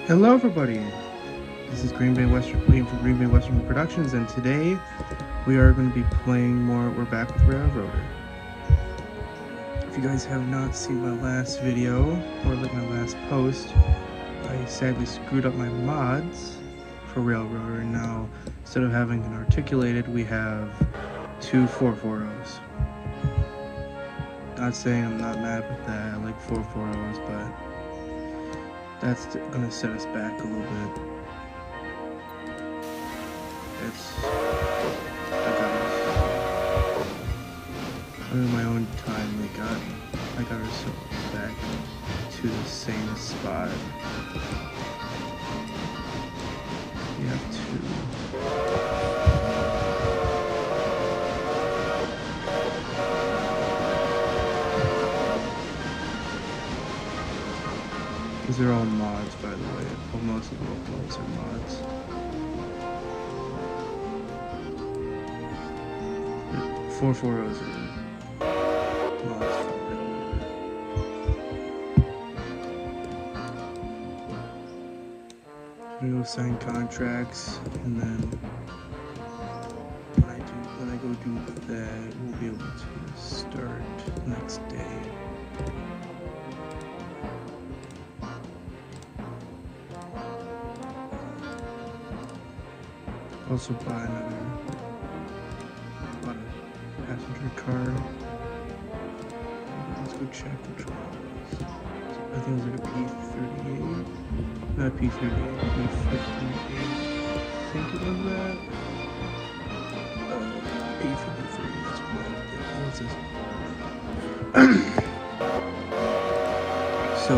Hello everybody, this is William from GB&W Productions, and today we are going to be playing more. We're back with Railroader. If you guys have not seen my last video, or like my last post, I sadly screwed up my mods for Railroader, and now instead of having an articulated, we have two 440s. Not saying I'm not mad with that, I like 440s, but that's gonna set us back a little bit. In my own time, I got ourselves back to the same spot. We have two. These are all mods, by the way. Well, most of the locomotives are mods. 440s are mods for Railroader. I'm gonna go sign contracts, and then when I go do that, we'll be able to start next day. Also bought a passenger car. Let's go check which one it was. I think it was like a P38. Not P38, P58. I think it was that. P53, that's what it was. So,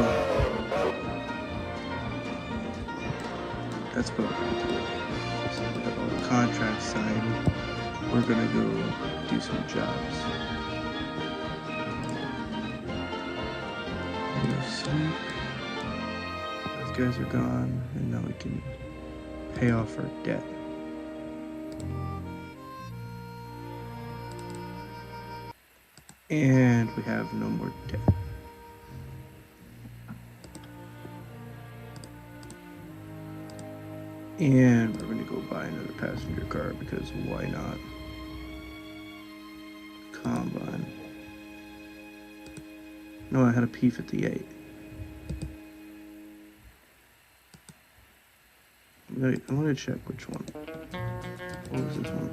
that's what we're going to do. So we have all the contracts signed. We're gonna go do some jobs. No sleep. Those guys are gone, and now we can pay off our debt. And we have no more debt. And we're going to go buy another passenger car because why not? Combine. No, I had a P58. I'm going to check which one. What was this one?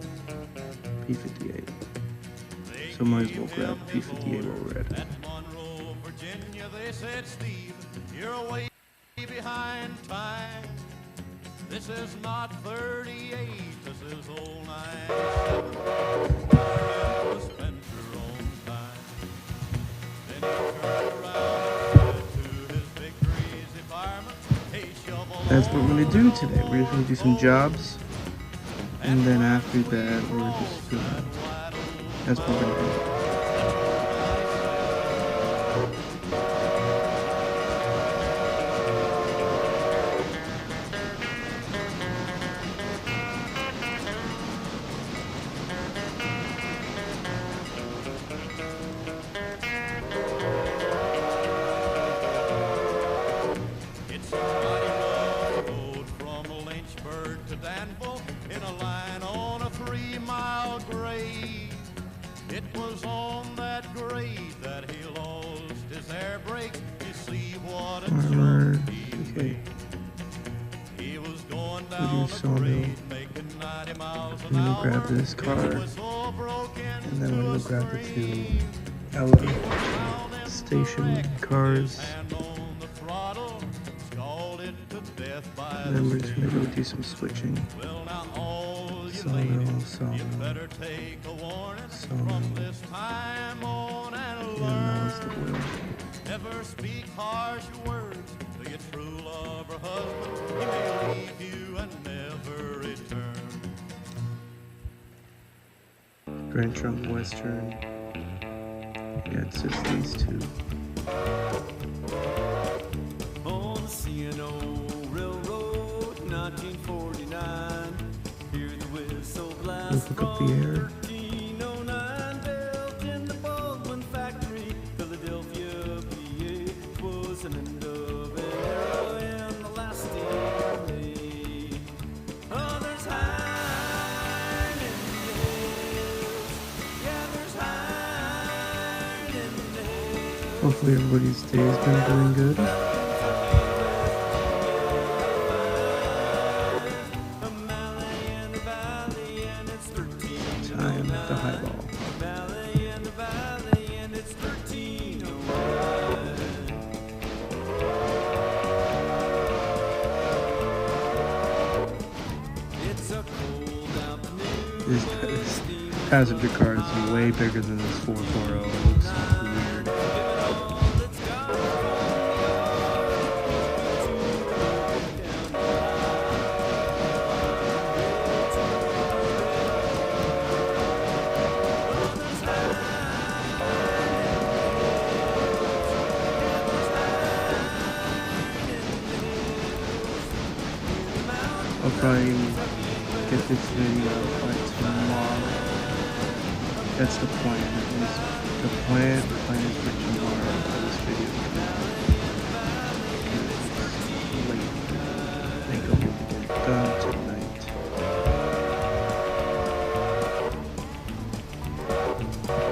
P58. So might as well grab P58 while we're at it. Virginia, they said, Steve, you're way behind time. This is not 38, this is old 97. Spend your own time. Then he turned around to his big greasy fireman. Hey, shovel. That's what we're going to do today. We're just going to do some jobs. And then after that, we're just going to... That's what we're going to do. In a line on a 3-mile grade. It was on that grade that he lost his air brake. You see what a joke he made. He was going down the grade making 90 miles an hour. Grab this car, and then we'll grab the two LA station cars. And then we're just gonna go do some switching. Sawmill. Never speak harsh words to your true lover husband. He may leave you and never return. Grand Trunk Western. Yeah, it's just these two. On the C&O Railroad, 1949. Hear the whistle blast from 1309. Built in the Baldwin factory, Philadelphia, PA. Was an end of an era and the last Hopefully everybody's day has been doing good. Time the highball. This passenger car is way bigger than this 440. It looks weird. I'll probably get this video by tomorrow. That's the plan. The plan is for tomorrow for this video. It's late. I think I'll be able to get it done tonight.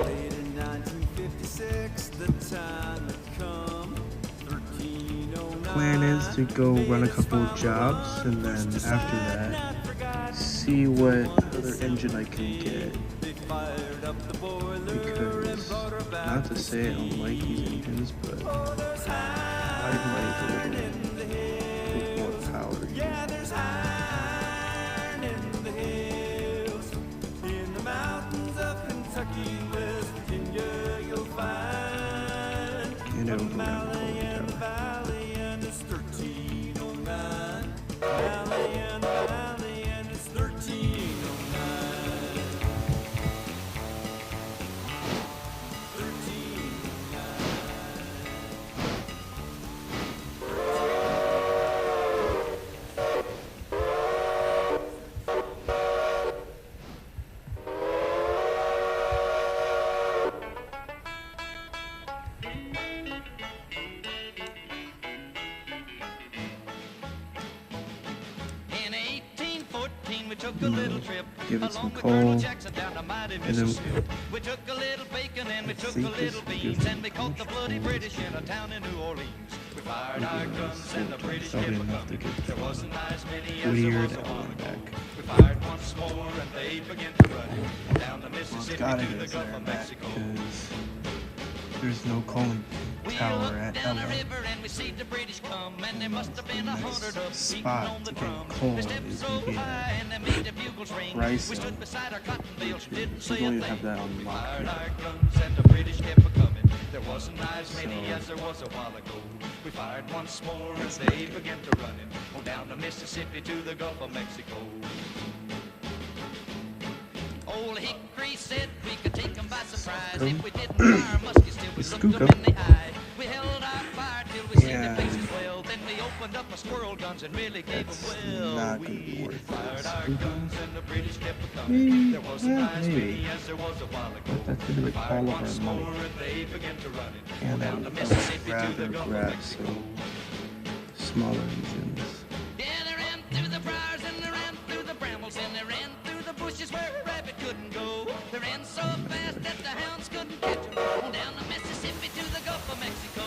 Late in 1956, the time had come. 1309. Plan is to go run a couple of jobs, and then after that, see what other engine I can get. Because, not to say I don't like these engines, but I like a little bit more power. Yeah, there's iron in the hills, in the mountains of Kentucky, West Virginia, you'll find And it'll go around the Malayan tower. Valley, and it's 1309. Malayan Valley, and it's 1309. 1814, we took a little trip Give it some along with coal, Colonel Jackson down the mighty and then Mississippi. We took a little bacon and we took a little beans, and we caught the bloody British in a town in New Orleans. We fired our guns and the British kept Probably enough to coming. get There wasn't as many as there weird was a while on ago. back. We fired once more and they began to run down the Well, it's Mississippi gotta to the get Gulf there of back Mexico. because there's no calling We tower looked at down the LA. river and we see the British come, and there must have been 100 of them beating Spot on the to get drum. coal They stepped is so in here. high and they made the bugles ring. Rice We stood and beside our cotton bales, didn't we say a don't even thing. have that on We lock fired yet. our guns and the British kept a-coming. There wasn't as many So- as there was a while ago. We fired once more and they began to running on down the Mississippi to the Gulf of Mexico. Old Hickory said we could take them by surprise if we didn't fire muskets till we looked Skook them 'em. in the eye. We held our fire till we seen their Yeah. faces well. Then we opened up our squirrel guns and really gave them That's well. not gonna be We worth it. fired our Skook 'em. guns and the British kept a-coming. There wasn't Yeah, as maybe. many as there was a while ago. But that's gonna be We like fired all of once our money. more and they began to run it And I down the would Mississippi to the rather Gulf of grab Mexico. some smaller engines. Yeah, they ran through the briars and they ran through the brambles and they ran through the bushes where a rabbit couldn't go. They ran so fast that the hounds couldn't catch them. On down the Mississippi to the Gulf of Mexico.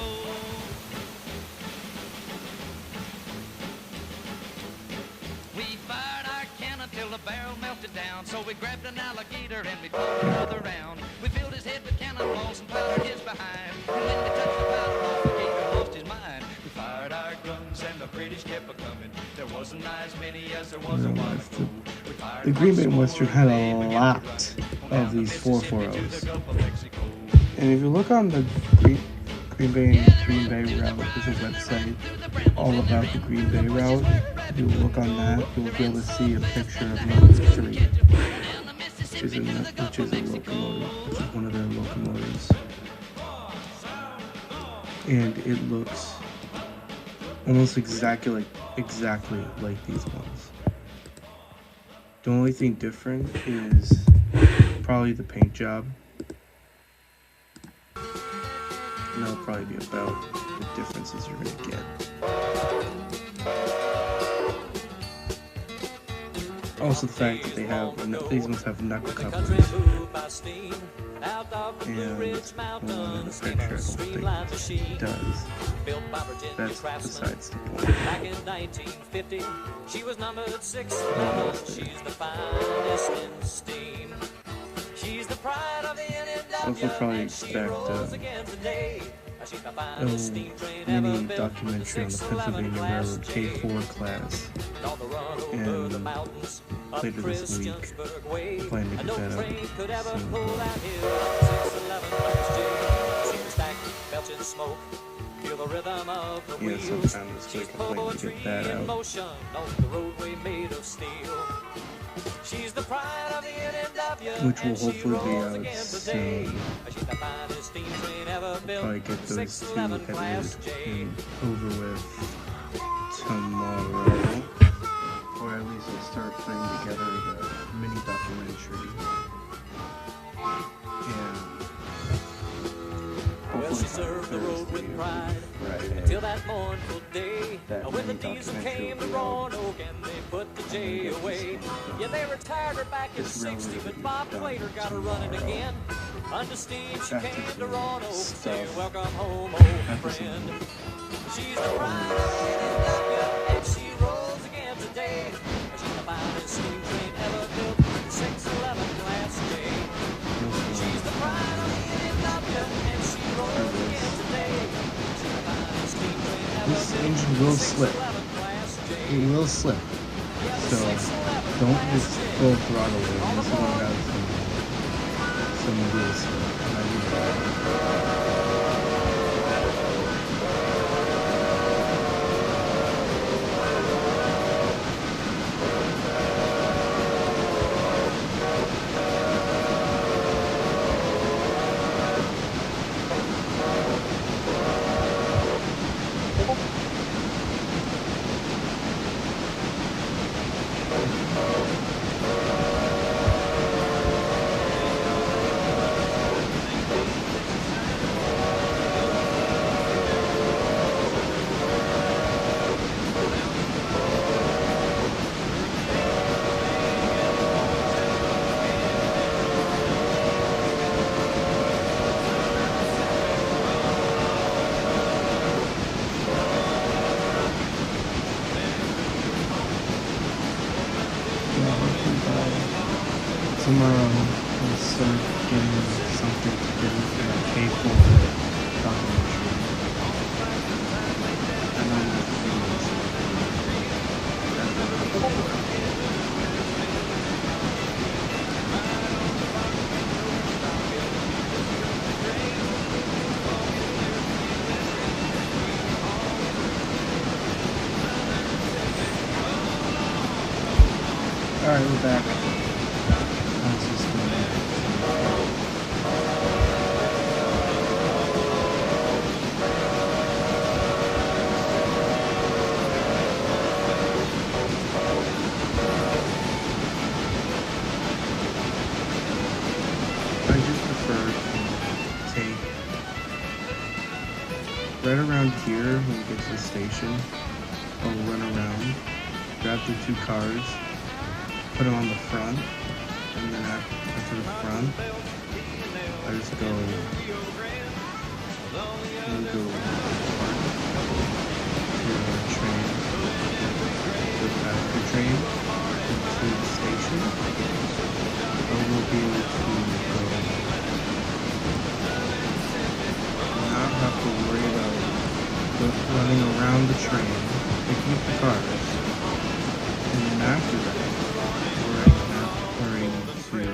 We fired our cannon till the barrel melted down. So we grabbed an alligator and we pulled another round. We filled his head with cannonballs and powdered his behind. And when we touched the powder off, the gator lost his mind. We fired our guns and the British kept a-coming. There wasn't as many as there was a while ago. We fired The Green Bay once more Western and had they a began to lot run it. On of down the these Mississippi to 440s. the Gulf of Mexico. And if you look on the Green Bay route, there's a website all about the Green Bay route. If you look on that, you'll be able to see a picture of number 3, which is a locomotive, which is one of their locomotives. And it looks almost exactly like these ones. The only thing different is probably the paint job. And that'll probably be about the differences you're gonna get. Also the fact that they have these ones have knuckle couplers, and one of the picture I don't think it does. That's besides the point. Back in 1950, she was numbered 6. She's the finest in steam. She's the pride of the NNW. Also probably expect mini documentary on the Pennsylvania Railroad K4 class, and later this week, plan to get that out soon. Yeah, sometime this week I'm planning to get that out. Which will hopefully be out soon. I'll probably get those two edited and over with tomorrow. Or at least I'll start putting together the mini documentary. And well, she served the road with pride until that mournful day when the diesel came to Roanoke and they put the J away. Yeah, they retired her back in '60, but Bob Quater got her running again. Under steam, she came to Roanoke, saying, "Welcome home, old friend." She's the pride of NNW, and she rolls again today. She's the finest steam train ever built, 611 class day. She's the pride of the NNW, and she rolls again today. She's the finest steam train ever built. This engine will slip. It will slip. So don't just full throttle it. This one has some wheel slip. Tomorrow we'll start getting something together for that K4 documentary. I know what the Alright, we're back. Right around here, when we get to the station, I'll run around, grab the two cars, put them on the front, and then after the front, I just go to the train, the passenger train, to the station, or we'll be able to go. Not have to worry about running around the train, picking up the cars, and then after that, we're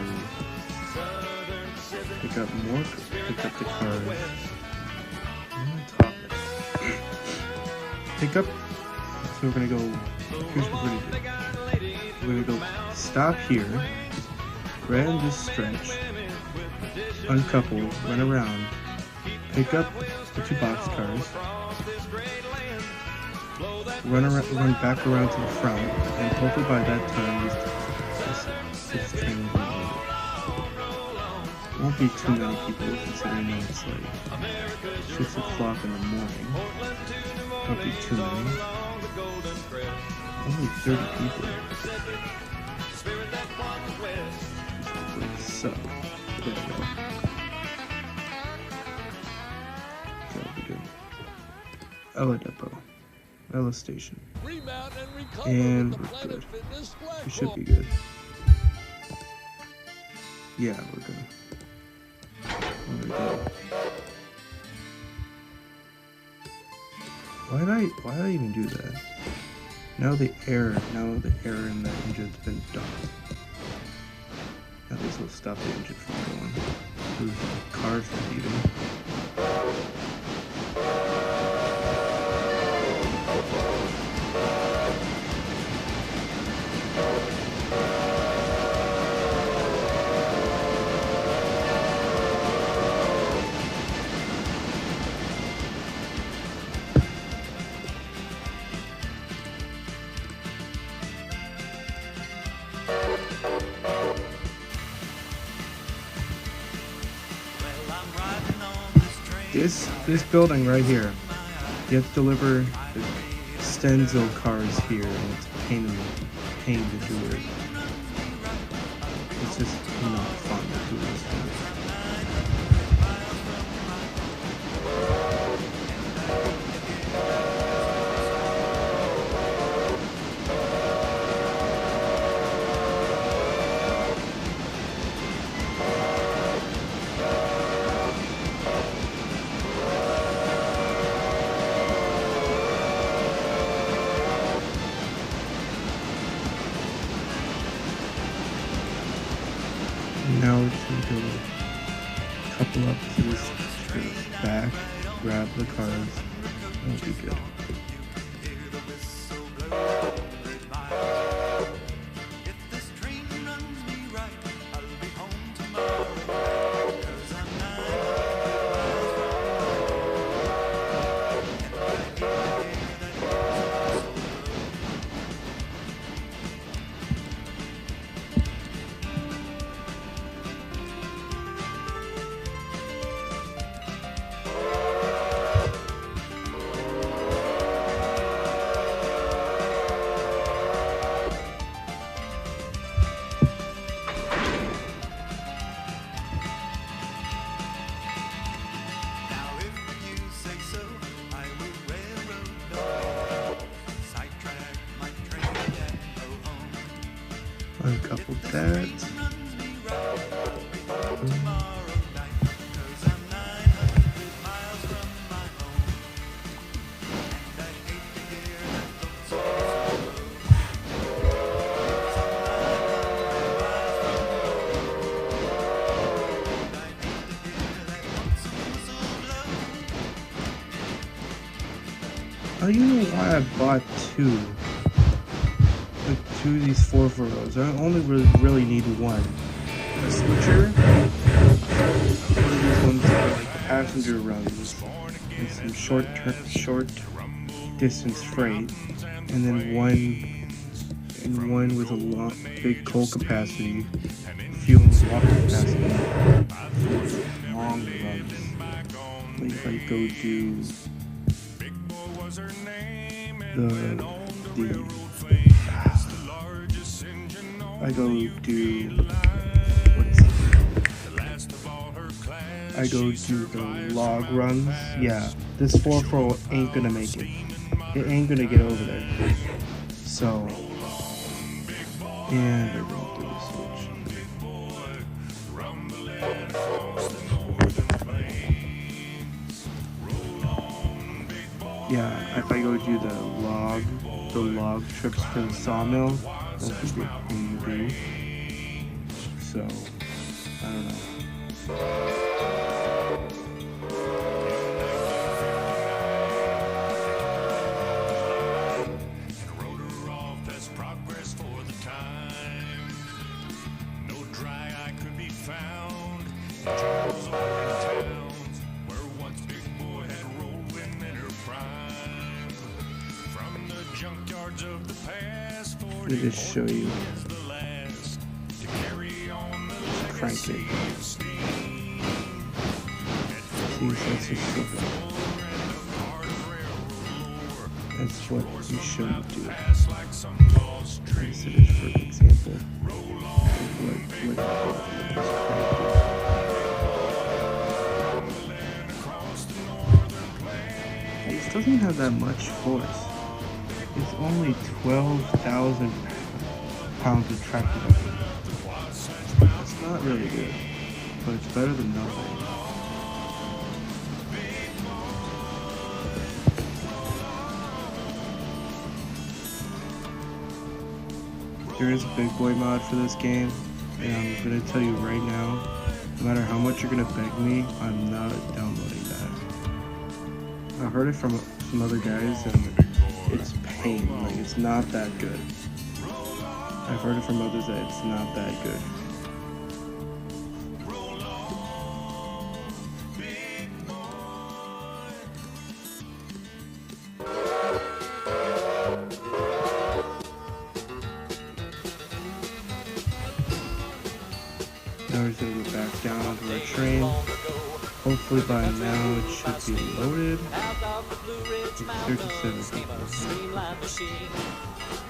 going to pick up the cars. Pick up. So we're gonna go. Here's what we're gonna do. We're gonna go stop here, grab this stretch, uncouple, run around. Pick up the two boxcars, run back around to the front, and hopefully by that time this train will be over. Won't be too many people considering that it's like 6 o'clock in the morning. Won't be too many. Only 30 people. Ella Depot, Ella Station, Remount and recover and with the we're Planet good. Fitness flat We should club. be good. Yeah, we're good. Oh, we go. Why did I even do that? Now the air in the engine's been dumped. Now this will stop the engine from going. Those cars are leaving. This building right here, you have to deliver the Stenzel cars here, and it's a pain to do it. It's just not fun to do this. Now we just need to couple up to this back, grab the cars, and it'll be good. Uncouple that. Oh, you know why I bought two? Like two of these 440s. I only really need one. A switcher. One of these ones are like passenger runs and some short distance freight, and then one with a big coal capacity, fuel and water capacity, long runs. Like if I go do I go do the log runs. Yeah, this 440 ain't gonna make it. It ain't gonna get over there. So, and I went through the switch. Yeah, if I go do the log trips for the sawmill, that's a good thing to do. So, I don't know. Let me just show you. Crank it. See, that's just something. That's what you should do. This is for example. doesn't have that much force. It's only 12,000 pounds of tractor bearing. It's not really good, but it's better than nothing. There is a big boy mod for this game, and I'm gonna tell you right now, no matter how much you're gonna beg me, I'm not downloading that. I heard it from some other guys, and it's pain. Like, it's not that good. I've heard it from others that it's not that good. Now we're gonna go back down onto our train. Hopefully by now it should be loaded. 37 people.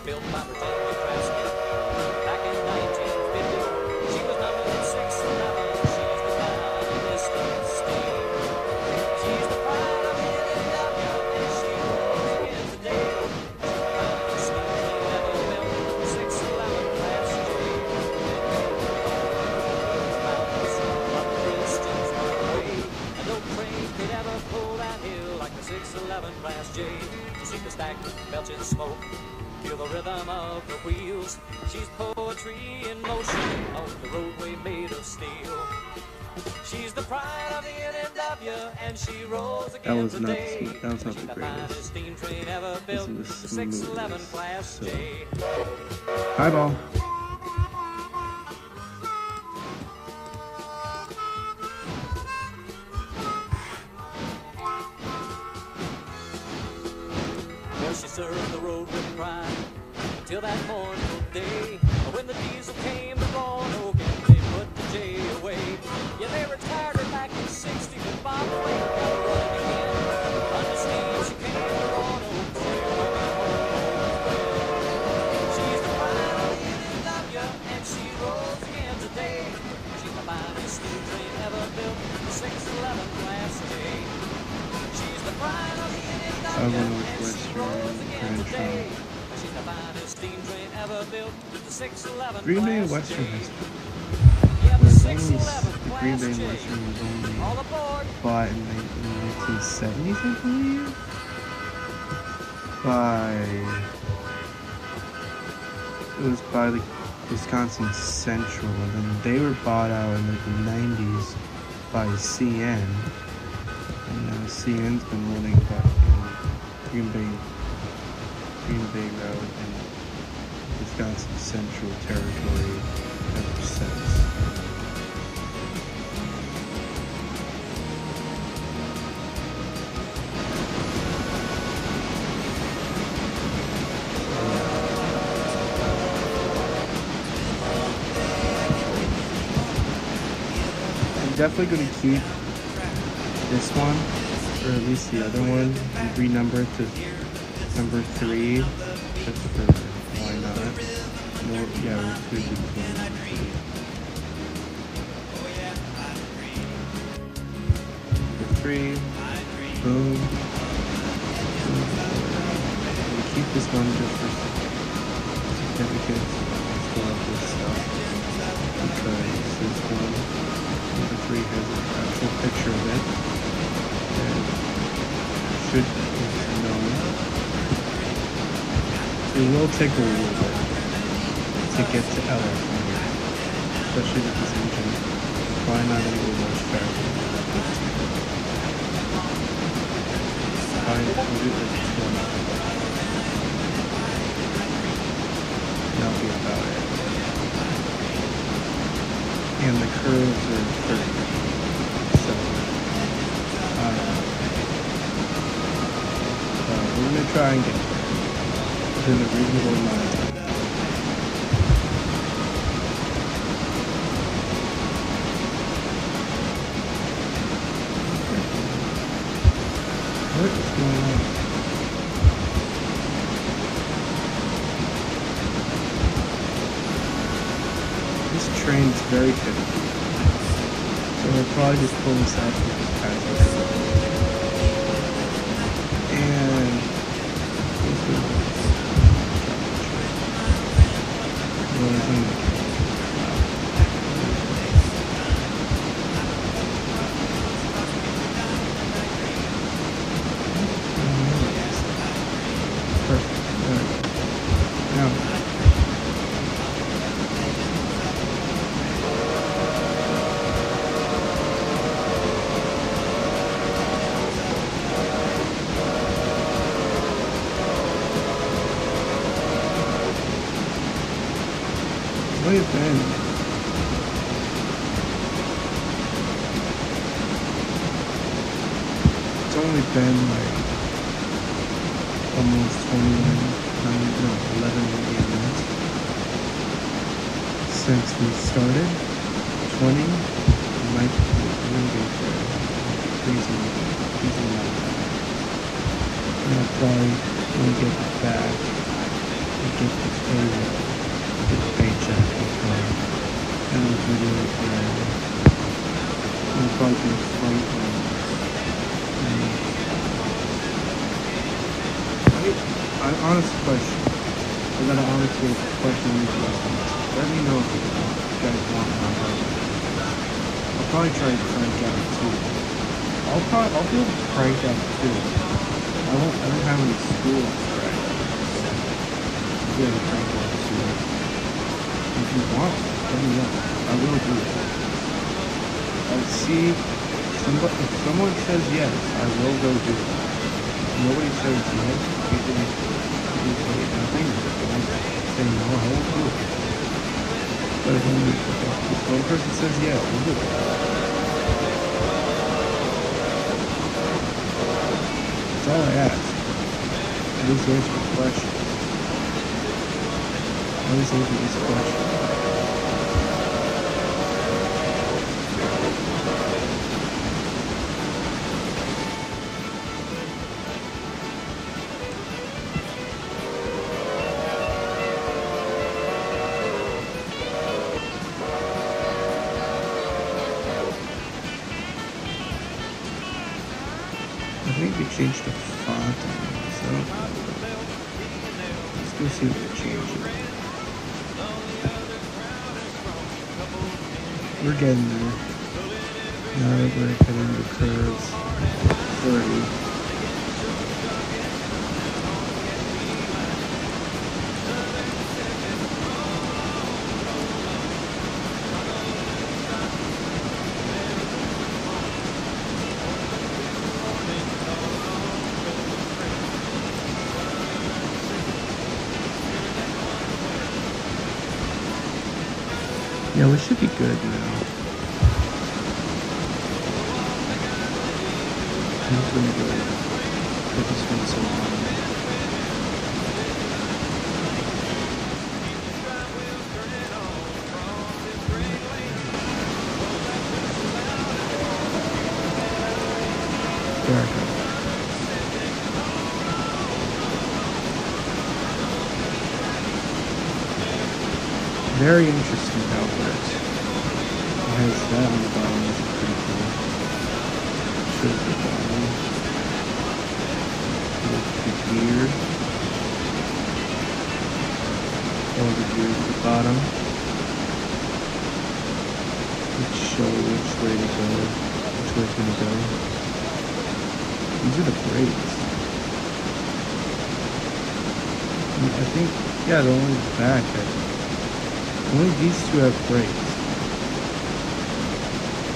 Built by Virginia craftsmen back in 1950. She was numbered 611. She's the finest in the state. She's the pride of GB&W, and she rules again today. She's the finest steam train ever built, 611 class J. Mountains up Princeton's way, and no train could ever pull that hill like the 611 class J. You see the stack belching smoke, feel the rhythm of the wheels. She's poetry in motion on the roadway made of steel. She's the pride of the GB&W, and she rolls again today. That was not the greatest. Steam train ever built, the 611 class J. Highball. She served the road with pride until that mournful day when the diesel came to Roanoke and they put the J away. Yeah, they retired her back in '60, but Bob Wayne got running again. Under steam, she came to Roanoke, say, she's the pride of the GB&W, and she rolls again today. She's the finest steam train ever built, the 611 class J. She's the pride of the GB&W, and she rolls again today. She's the finest steam train ever built, the 611 Green Bay and class Western J. has Yeah, the the 611 Green class Bay and J. Western was only All aboard. bought in the 1970s, I believe. It was by the Wisconsin Central, and then they were bought out in like the 90s by CN. And now CN's been running that Green Bay Road and Wisconsin Central territory ever since. I'm definitely going to keep this one, or at least the other one, and renumber it to number 3, just for why not. No, yeah, we're going to do number 3. Boom. We'll keep this one just for significance of this stuff, because this one, number 3, has an actual picture of it. And should be known. It will take a little bit to get to LA from here, especially with this engine. Probably not going to go much faster. Probably do like 20. That'll be about it. And the curves are 30. So, we're going to try and get there within a reasonable amount of time. What is going on? This train is very finicky. So I'll probably just pull this out with this passage. And Perfect. Now, what has been? It's only been like almost 11 minutes since we started. 20 might be get there. Crazy amount of time. And I'll probably when we get back and get the payroll, get the paycheck and the video again. We'll probably do flight runs. Honest question. I got an honest question on these lessons. Let me know if you guys want my help. I'll probably try to crank out 2. I'll be able to crank out 2. I don't have any school on Friday. I'll be able to crank out 2. If you want, let me know. I will do it. I'll see if someone says yes, I will go do it. If nobody says yes, people say nothing. Say no, I won't do it. But if one person says yes, we'll do it. That's all I ask. At least answer the question. At least answer this question. I think they changed the font on it, so let's go see what they changed. We're getting there. Now that we're hitting the curves, 30. Yeah, we should be good now. I'm just gonna go put this one so long. There I go. Very interesting how it works. It has that on the bottom, which is pretty cool. Shows the bottom. The gear. All the gears at the bottom. Which show which way to go, which way it's gonna go. These are the brakes. I think, yeah, the one in the back has. Only these two have brakes.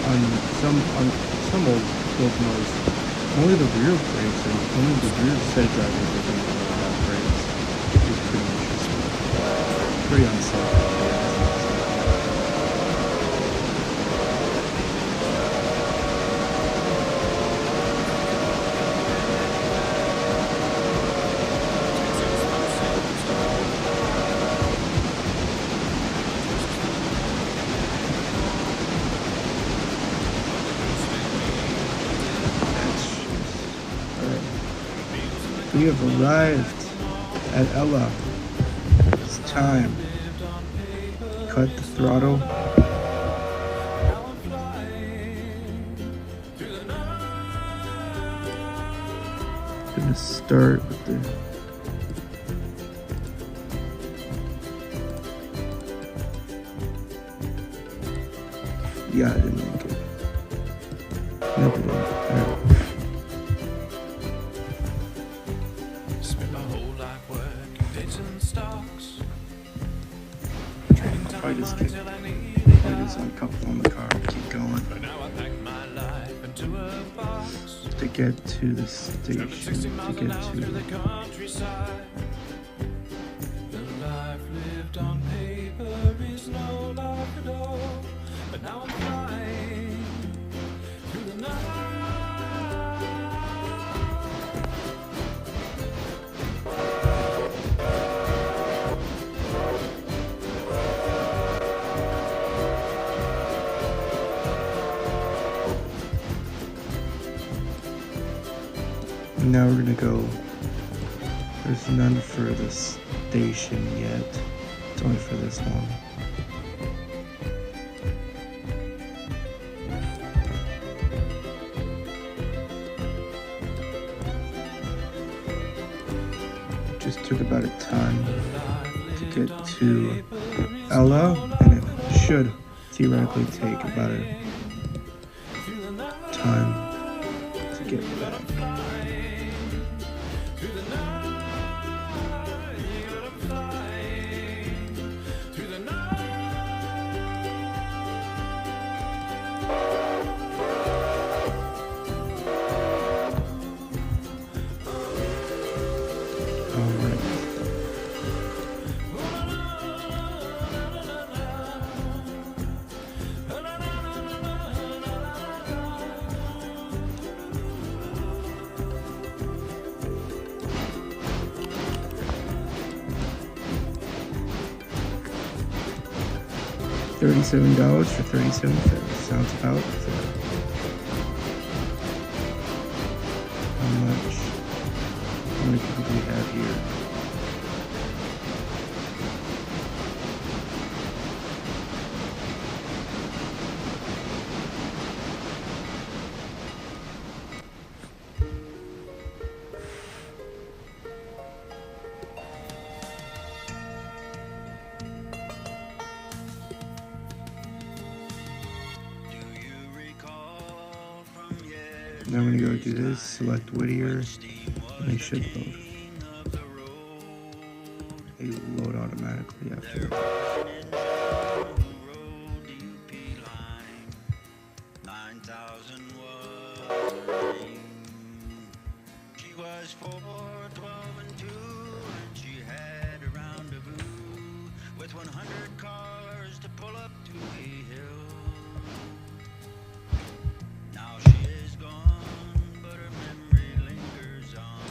On some old locomotives, only the rear brakes and only the rear set drivers are going to have brakes. It's pretty interesting. Pretty unsafe. We have arrived at Ella. It's time. Cut the throttle. Gonna start with Yeah, I didn't make it. Nope, I didn't. Alright. Spent my whole life working dates and stocks. Probably just get uncoupled on the car and keep going. But now I pack my life into a box. To get to the station, to get to the countryside. The life lived on paper is no life at all. But now I'm flying through the night. Now we're gonna go. There's none for the station yet. It's only for this one. Just took about a ton to get to Ella, and it should theoretically take about a time to get back. $37 for 37 cents. Sounds about fair. How many people do we have here? Now I'm gonna go do this, select Whittier, and they should load. They load automatically after that. She was 4, 12, and 2, and she had a rendezvous with 100 cars to pull up to the hill. Now she is gone, but her memory lingers on.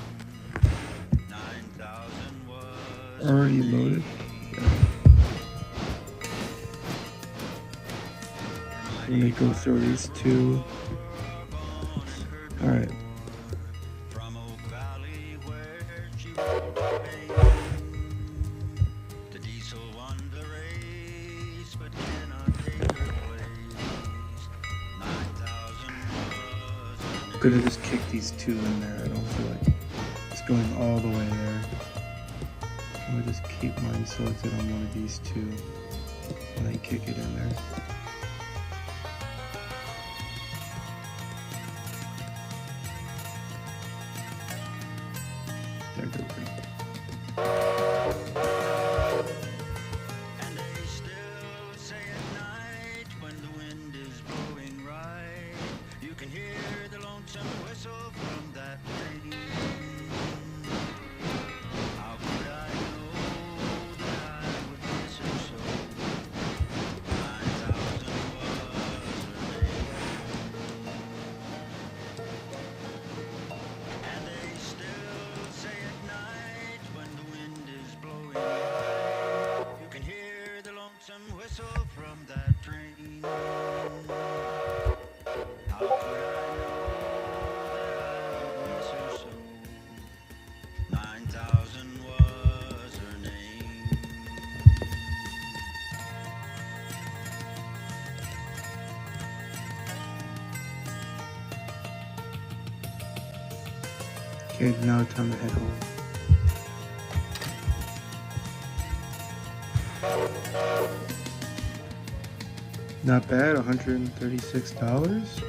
9,000 was Already loaded? Yeah. I'm gonna go through these two. Alright. from Oak Valley where she rode the diesel won the race, but cannot take her place. 9,000 was her Could have just kicked these two in there. I don't feel like it's going all the way there. I'm gonna just keep mine selected on one of these two and then kick it in there. There we go. And they still say at night when the wind is blowing right, you can hear the lonesome whistle from that train. How could I know that I would miss her so? 9,000 was her name. And they still say at night when the wind is blowing right, you can hear the lonesome whistle from that train. How could I know that I would miss her so? 9,000 was her name. Okay, now time to head home. Not bad, $136.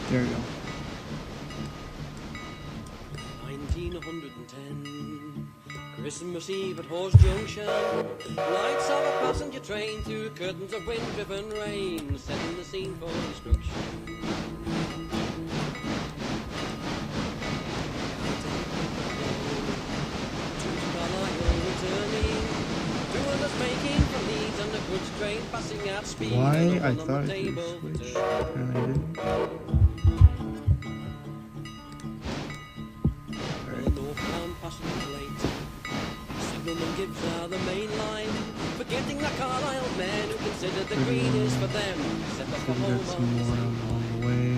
There you go. 1910, Christmas Eve at Horse Junction. Lights of a passenger train through curtains of wind-driven rain, setting the scene for destruction. Train passing at speed. Why? I thought you switched. And I didn't. The northbound passenger late. Signalman gives her the main line, forgetting the Carlisle men who considered the green is for them. Set off for home some more along the way.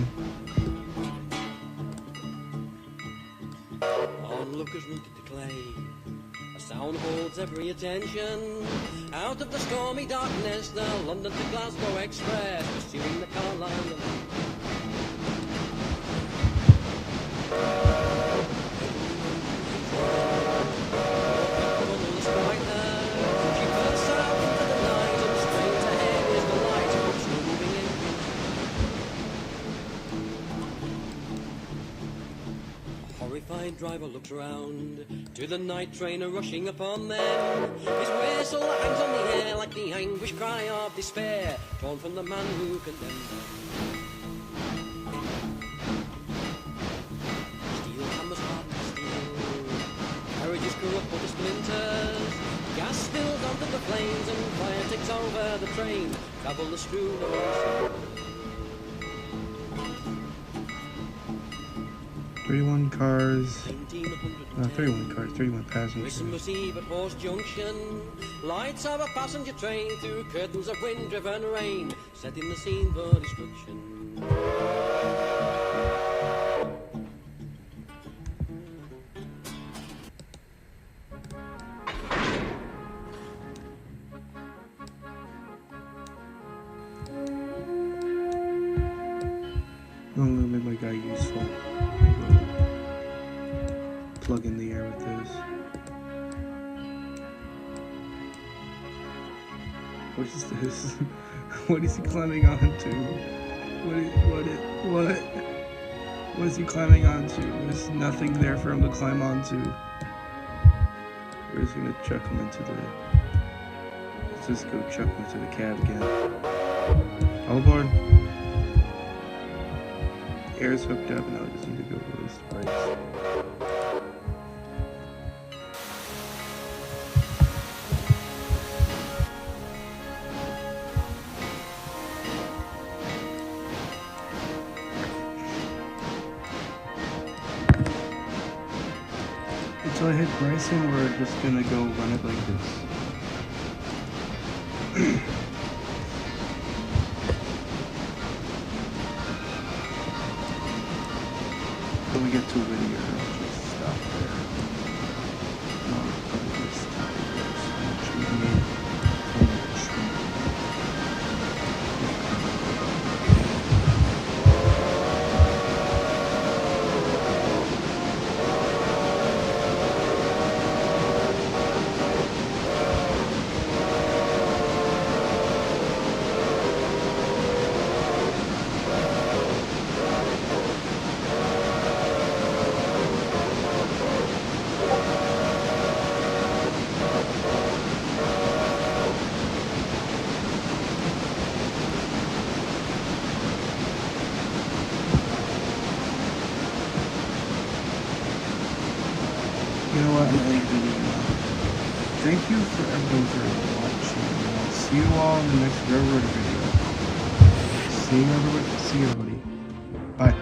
Onlookers rooted to clay. A sound holds every attention. Out of the stormy darkness, the London to Glasgow Express, pursuing the Carlisle. She bursts out into the night, and straight ahead is the light, still moving in. A horrified driver looks round to the night trainer rushing upon them. His whistle hangs on the air like the anguished cry of despair, torn from the man who condemned them. Steel hammers harden steel, carriages corrupt to splinters, gas spills onto the flames and fire takes over the train. Travel the strewn 31 cars. 31 cars, 31 passengers. Christmas Eve at Horse Junction. Lights of a passenger train through curtains of wind-driven rain, setting the scene for destruction. I'm gonna make my guy useful. Plug in the air with this. What is this? What is he climbing onto? What is he climbing onto? There's nothing there for him to climb onto. We're just gonna chuck him into the... Let's just go chuck him into the cab again. All aboard. Air's hooked up, now I just need to go release the brakes. Until I hit Bryson, we're just gonna go run it like this. When we get to Whittier, I'll just stop there. No, I'll probably just stop there. So much we need. So much. You know what? I'm going to end the video now. Thank you for everyone for watching. I'll see you all in the next railroad video. See you everybody. Bye.